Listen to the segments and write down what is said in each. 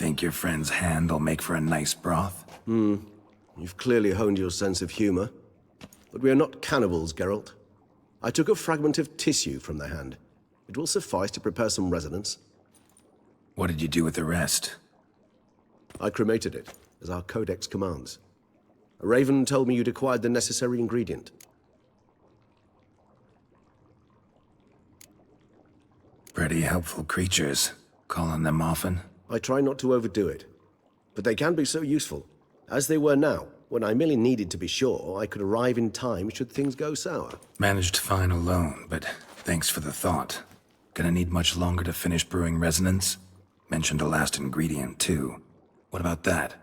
Think your friend's hand will make for a nice broth? You've clearly honed your sense of humor. But we are not cannibals, Geralt. I took a fragment of tissue from their hand. It will suffice to prepare some resonance. What did you do with the rest? I cremated it, as our codex commands. A raven told me you'd acquired the necessary ingredient. Pretty helpful creatures. Call on them often? I try not to overdo it. But they can be so useful, as they were now, when I merely needed to be sure I could arrive in time should things go sour. Managed fine alone, but thanks for the thought. Gonna need much longer to finish brewing resonance? Mentioned a last ingredient, too. What about that?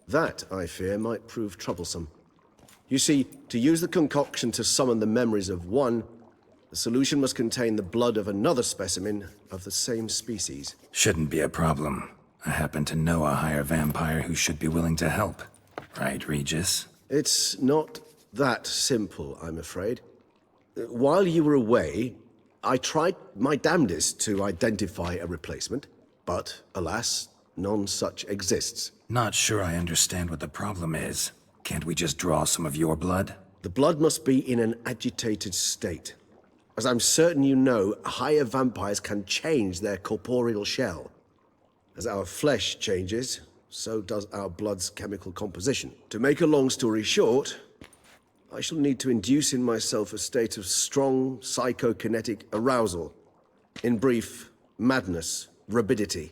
That, I fear, might prove troublesome. You see, to use the concoction to summon the memories of one, the solution must contain the blood of another specimen of the same species. Shouldn't be a problem. I happen to know a higher vampire who should be willing to help. Right, Regis? It's not that simple, I'm afraid. While you were away, I tried my damnedest to identify a replacement, but alas, none such exists. Not sure I understand what the problem is. Can't we just draw some of your blood? The blood must be in an agitated state. As I'm certain you know, higher vampires can change their corporeal shell. As our flesh changes, so does our blood's chemical composition. To make a long story short, I shall need to induce in myself a state of strong psychokinetic arousal. In brief, madness, rabidity.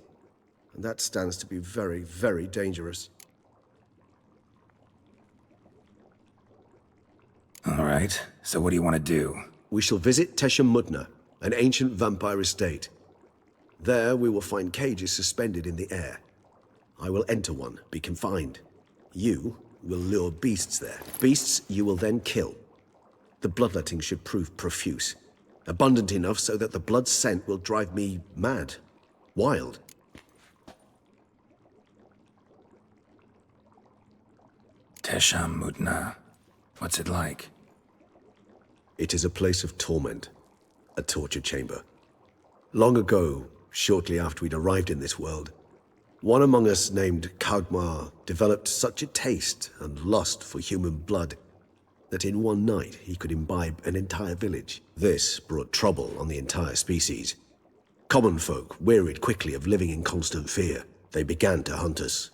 And that stands to be very, very dangerous. All right, so what do you want to do? We shall visit Toussaint, an ancient vampire estate. There we will find cages suspended in the air. I will enter one, be confined. You will lure beasts there. Beasts you will then kill. The bloodletting should prove profuse. Abundant enough so that the blood scent will drive me mad. Wild. Toussaint. What's it like? It is a place of torment. A torture chamber. Long ago, shortly after we'd arrived in this world, one among us named Kagmar developed such a taste and lust for human blood that in one night he could imbibe an entire village. This brought trouble on the entire species. Common folk wearied quickly of living in constant fear. They began to hunt us,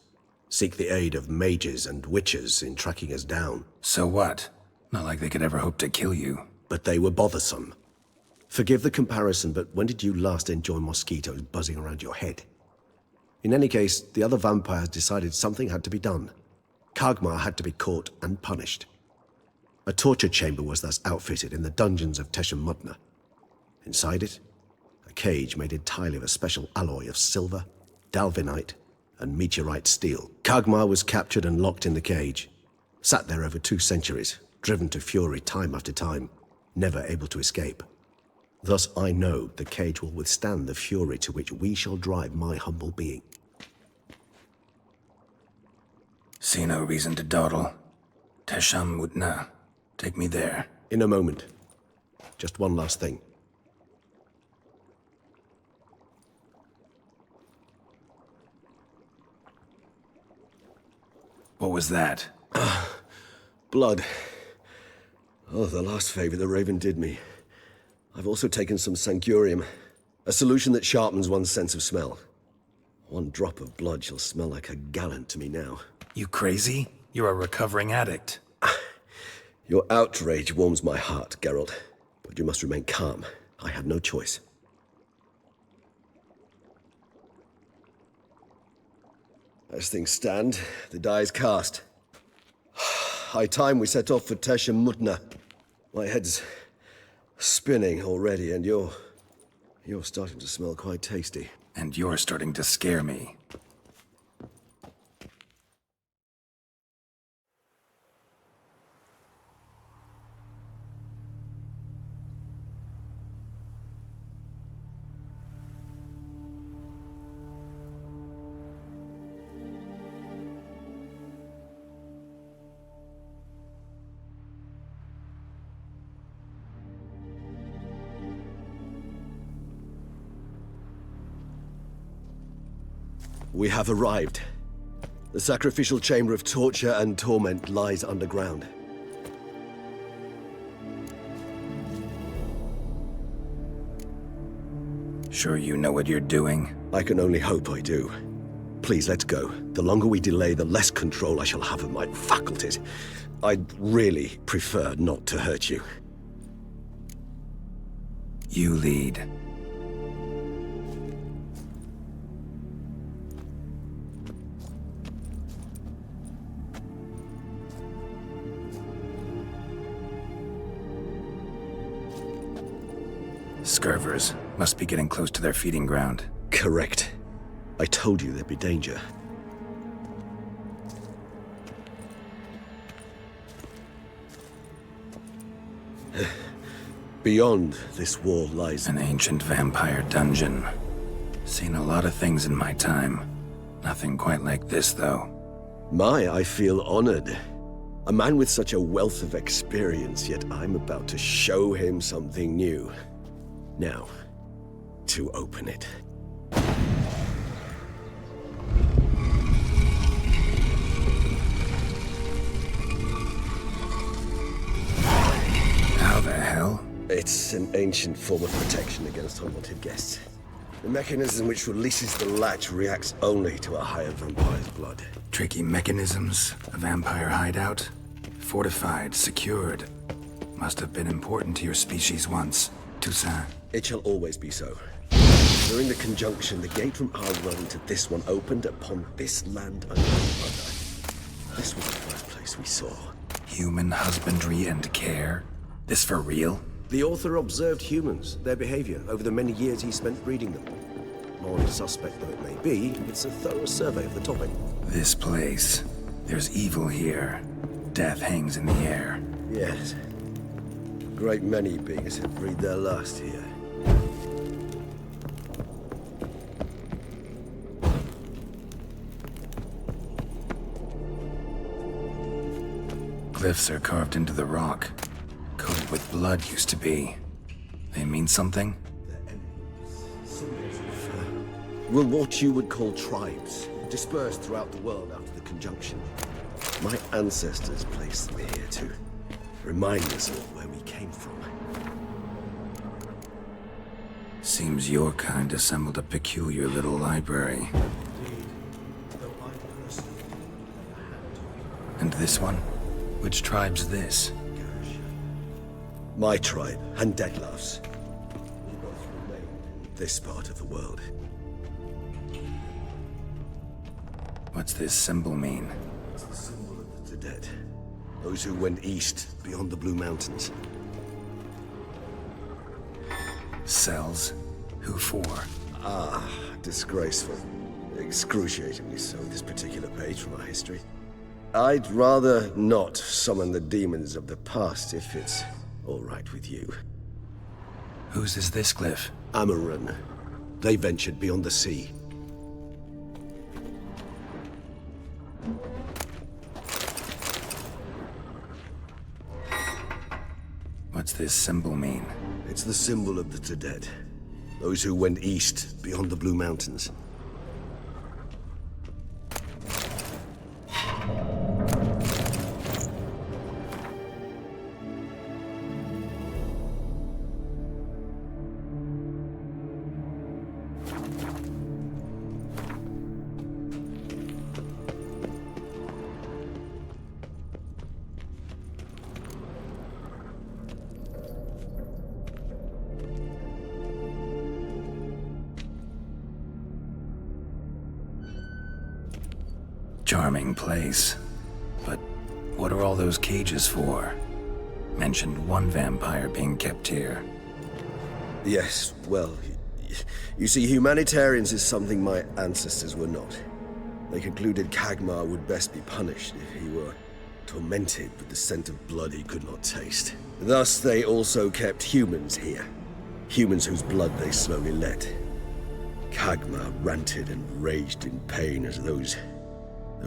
seek the aid of mages and witches in tracking us down. So what? Not like they could ever hope to kill you. But they were bothersome. Forgive the comparison, but when did you last enjoy mosquitoes buzzing around your head? In any case, the other vampires decided something had to be done. Kagmar had to be caught and punished. A torture chamber was thus outfitted in the dungeons of Toussaint. Inside it, a cage made entirely of a special alloy of silver, dalvinite, and meteorite steel. Kagmar was captured and locked in the cage. Sat there over 2 centuries, driven to fury time after time, never able to escape. Thus I know the cage will withstand the fury to which we shall drive my humble being. See no reason to dawdle. Toussaint. Take me there. In a moment. Just one last thing. What was that? Blood. Oh, the last favor the Raven did me. I've also taken some Sancurium, a solution that sharpens one's sense of smell. One drop of blood shall smell like a gallon to me now. You crazy? You're a recovering addict. Your outrage warms my heart, Geralt. But you must remain calm. I had no choice. As things stand, the die is cast. High time we set off for Toussaint. My head's spinning already, and you're starting to smell quite tasty. And you're starting to scare me. We have arrived. The sacrificial chamber of torture and torment lies underground. Sure you know what you're doing? I can only hope I do. Please, let's go. The longer we delay, the less control I shall have of my faculties. I'd really prefer not to hurt you. You lead. Scurvers must be getting close to their feeding ground. Correct. I told you there'd be danger. Beyond this wall lies An ancient vampire dungeon. Seen a lot of things in my time. Nothing quite like this, though. I feel honored. A man with such a wealth of experience, yet I'm about to show him something new. Now, to open it. How the hell? It's an ancient form of protection against unwanted guests. The mechanism which releases the latch reacts only to a higher vampire's blood. Tricky mechanisms, a vampire hideout. Fortified, secured. Must have been important to your species once, Toussaint. It shall always be so. During the conjunction, the gate from our realm to this one opened upon this land and no other. This was the first place we saw. Human husbandry and care? This for real? The author observed humans, their behavior, over the many years he spent breeding them. Morally suspect though it may be, it's a thorough survey of the topic. This place. There's evil here. Death hangs in the air. Yes. A great many beings have breathed their last here. Glyphs are carved into the rock. Coated with blood used to be. They mean something? Were what you would call tribes, dispersed throughout the world after the conjunction. My ancestors placed them here to remind us of where we came from. Seems your kind assembled a peculiar little library. And this one? Which tribe's this? My tribe and Deadliers. We both remain in this part of the world. What's this symbol mean? It's the symbol of the dead. Those who went east beyond the Blue Mountains. Cells? Who for? Disgraceful. Excruciatingly so, this particular page from our history. I'd rather not summon the demons of the past if it's all right with you. Whose is this glyph? Amaran. They ventured beyond the sea. What's this symbol mean? It's the symbol of the dead. Those who went east beyond the Blue Mountains. Charming place. But what are all those cages for? Mentioned one vampire being kept here. Yes, well, you see, humanitarians is something my ancestors were not. They concluded Kagmar would best be punished if he were tormented with the scent of blood he could not taste. Thus, they also kept humans here. Humans whose blood they slowly let. Kagmar ranted and raged in pain as those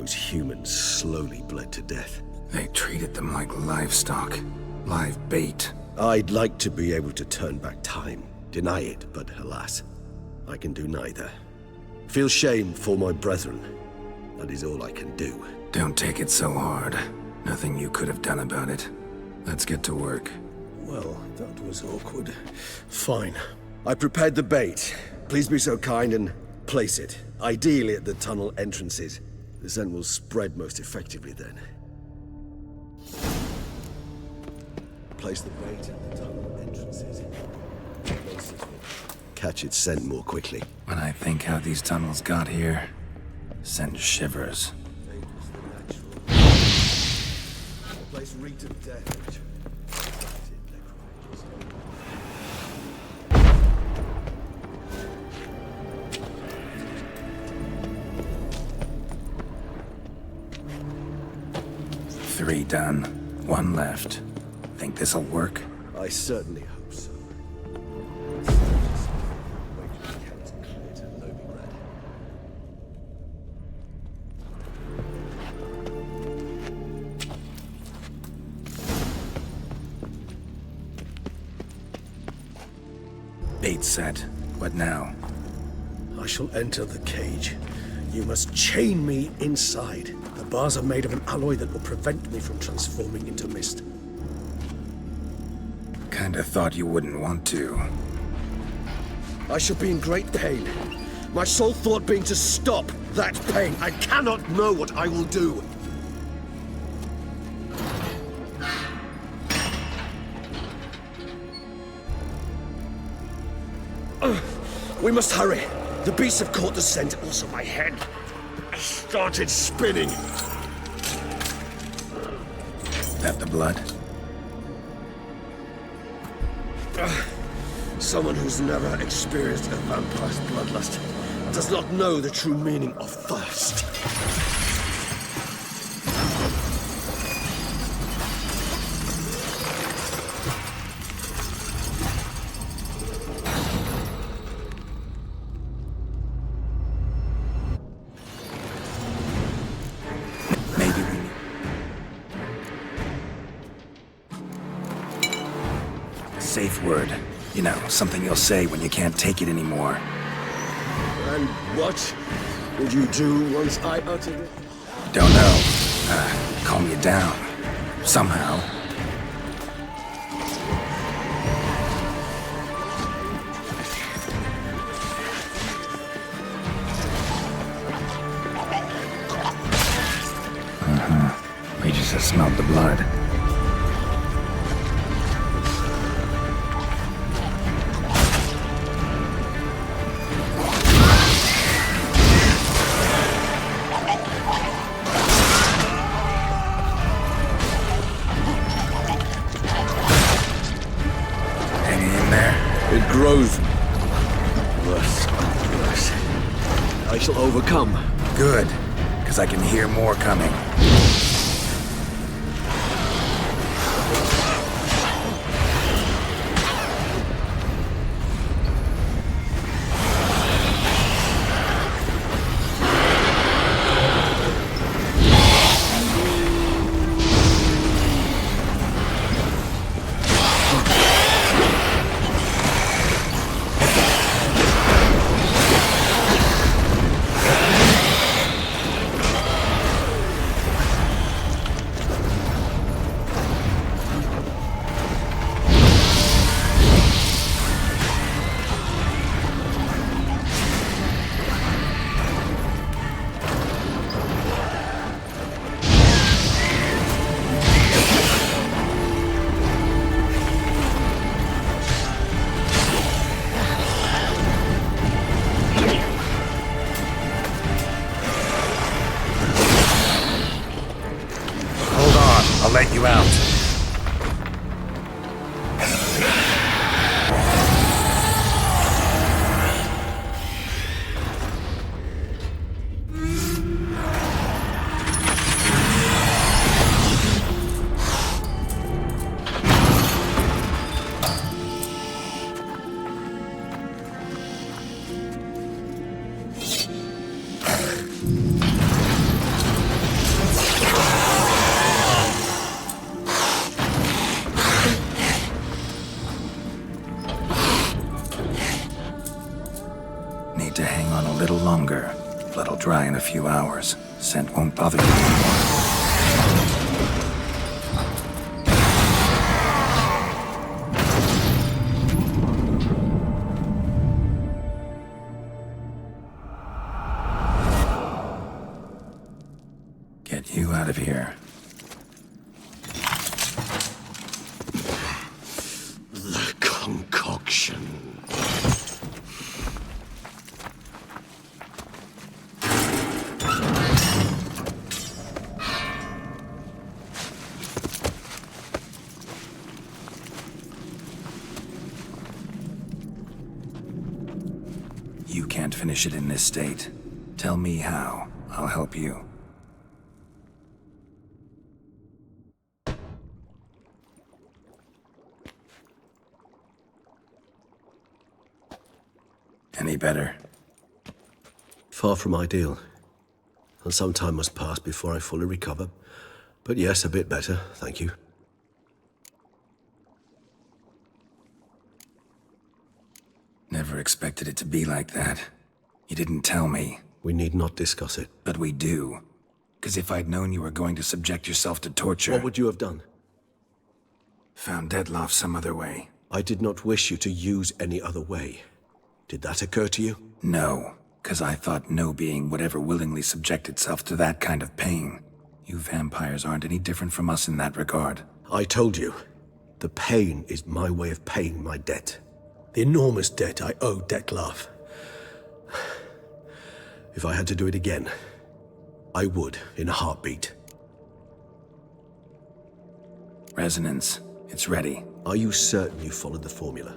humans slowly bled to death. They treated them like livestock. Live bait. I'd like to be able to turn back time, deny it, but alas, I can do neither. Feel shame for my brethren. That is all I can do. Don't take it so hard. Nothing you could have done about it. Let's get to work. Well, that was awkward. Fine. I prepared the bait. Please be so kind and place it. Ideally at the tunnel entrances. The scent will spread most effectively then. Place the bait at the tunnel entrances. Catch its scent more quickly. When I think how these tunnels got here, send shivers. Place reeked of death. Three done. One left. Think this'll work? I certainly hope so. Bait set. What now? I shall enter the cage. You must chain me inside. The bars are made of an alloy that will prevent me from transforming into mist. Kinda thought you wouldn't want to. I shall be in great pain. My sole thought being to stop that pain. I cannot know what I will do. We must hurry. The beasts have caught the scent, also my head started spinning. That the blood? Someone who's never experienced a vampire's bloodlust does not know the true meaning of thirst. Safe word. You know, something you'll say when you can't take it anymore. And what would you do once I uttered it? Don't know. Calm you down. Somehow. We just smelled the blood. It grows worse and worse. I shall overcome. Good, because I can hear more coming. on a little longer. Blood'll dry in a few hours. Scent won't bother you anymore. Get you out of here. The concoction. You can't finish it in this state. Tell me how. I'll help you. Any better? Far from ideal. And some time must pass before I fully recover. But yes, a bit better, thank you. Never expected it to be like that. You didn't tell me. We need not discuss it. But we do. Because if I'd known you were going to subject yourself to torture... What would you have done? Found Deadloff some other way. I did not wish you to use any other way. Did that occur to you? No, because I thought no being would ever willingly subject itself to that kind of pain. You vampires aren't any different from us in that regard. I told you. The pain is my way of paying my debt. The enormous debt I owe Dettlaff. If I had to do it again, I would in a heartbeat. Resonance. It's ready. Are you certain you followed the formula?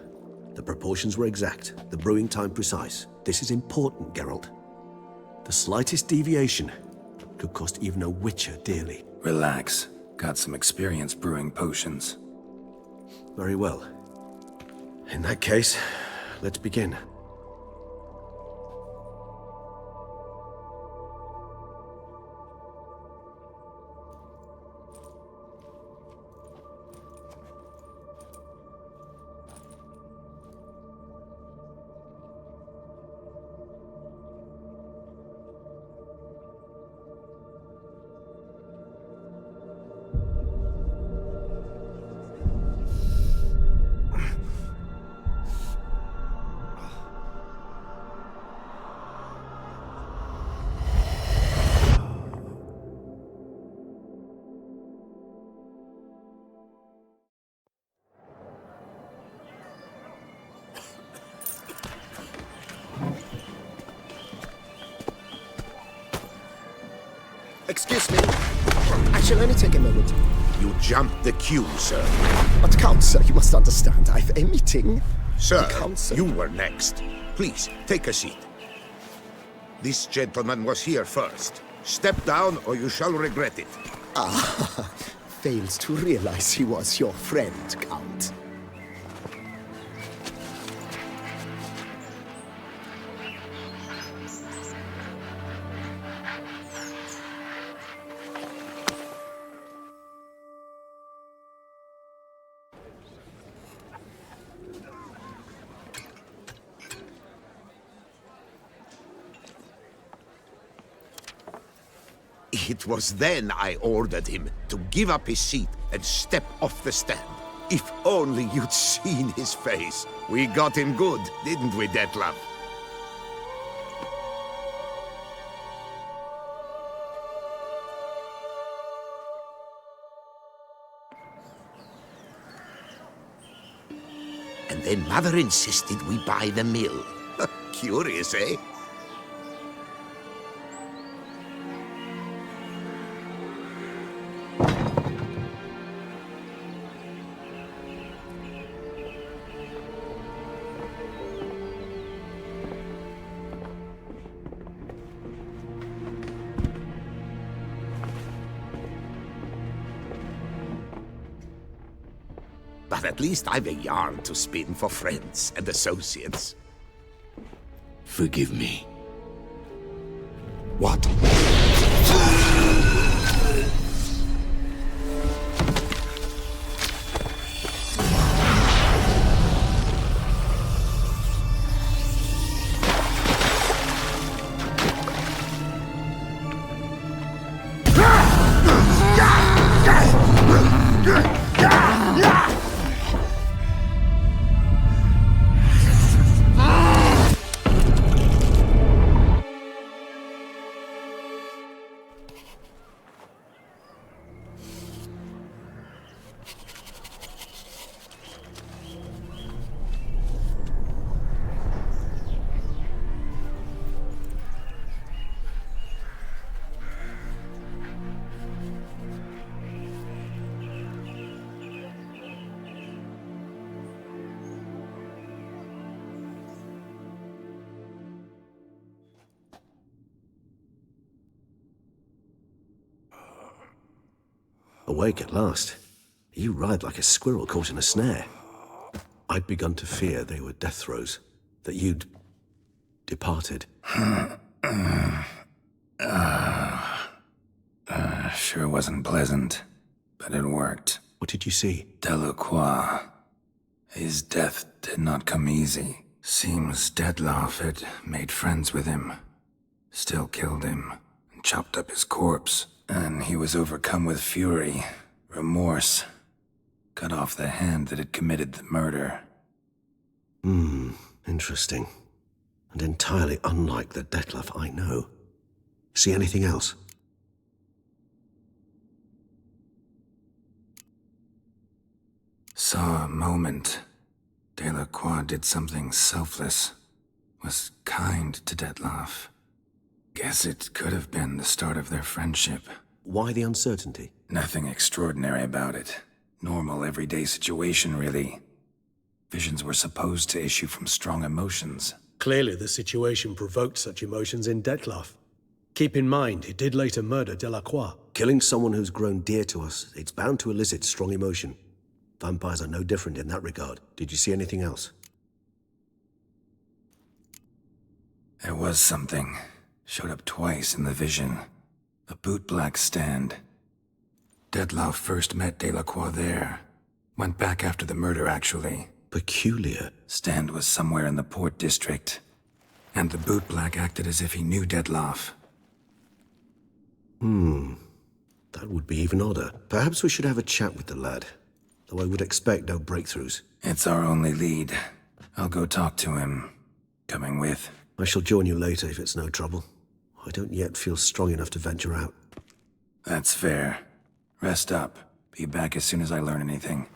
The proportions were exact, the brewing time precise. This is important, Geralt. The slightest deviation could cost even a witcher dearly. Relax. Got some experience brewing potions. Very well. In that case, let's begin. Excuse me. I shall only take a moment. You jumped the queue, sir. But Count, sir, you must understand. I've a meeting. Sir, The council. you were next. Please, take a seat. This gentleman was here first. Step down or you shall regret it. Fails to realize he was your friend, Count. It was then I ordered him to give up his seat and step off the stand. If only you'd seen his face. We got him good, didn't we, Dettlaff? And then Mother insisted we buy the mill. Curious, eh? But at least I've a yarn to spin for friends and associates. Forgive me. What? Awake at last. You writhed like a squirrel caught in a snare. I'd begun to fear they were death throes, that you'd departed. Sure wasn't pleasant, but it worked. What did you see? Delacroix. His death did not come easy. Seems Dettlaff had made friends with him. Still killed him, and chopped up his corpse. And he was overcome with fury, remorse. Cut off the hand that had committed the murder. Interesting. And entirely unlike the Dettlaff I know. See anything else? Saw a moment. Delacroix did something selfless. Was kind to Dettlaff. Guess it could have been the start of their friendship. Why the uncertainty? Nothing extraordinary about it. Normal, everyday situation, really. Visions were supposed to issue from strong emotions. Clearly the situation provoked such emotions in Dettlaff. Keep in mind, he did later murder Delacroix. Killing someone who's grown dear to us, it's bound to elicit strong emotion. Vampires are no different in that regard. Did you see anything else? There was something. Showed up twice in the vision. A bootblack stand. Dettlaff first met Delacroix there. Went back after the murder, actually. Peculiar. Stand was somewhere in the port district. And the bootblack acted as if he knew Dettlaff. That would be even odder. Perhaps we should have a chat with the lad. Though I would expect no breakthroughs. It's our only lead. I'll go talk to him. Coming with. I shall join you later if it's no trouble. I don't yet feel strong enough to venture out. That's fair. Rest up. Be back as soon as I learn anything.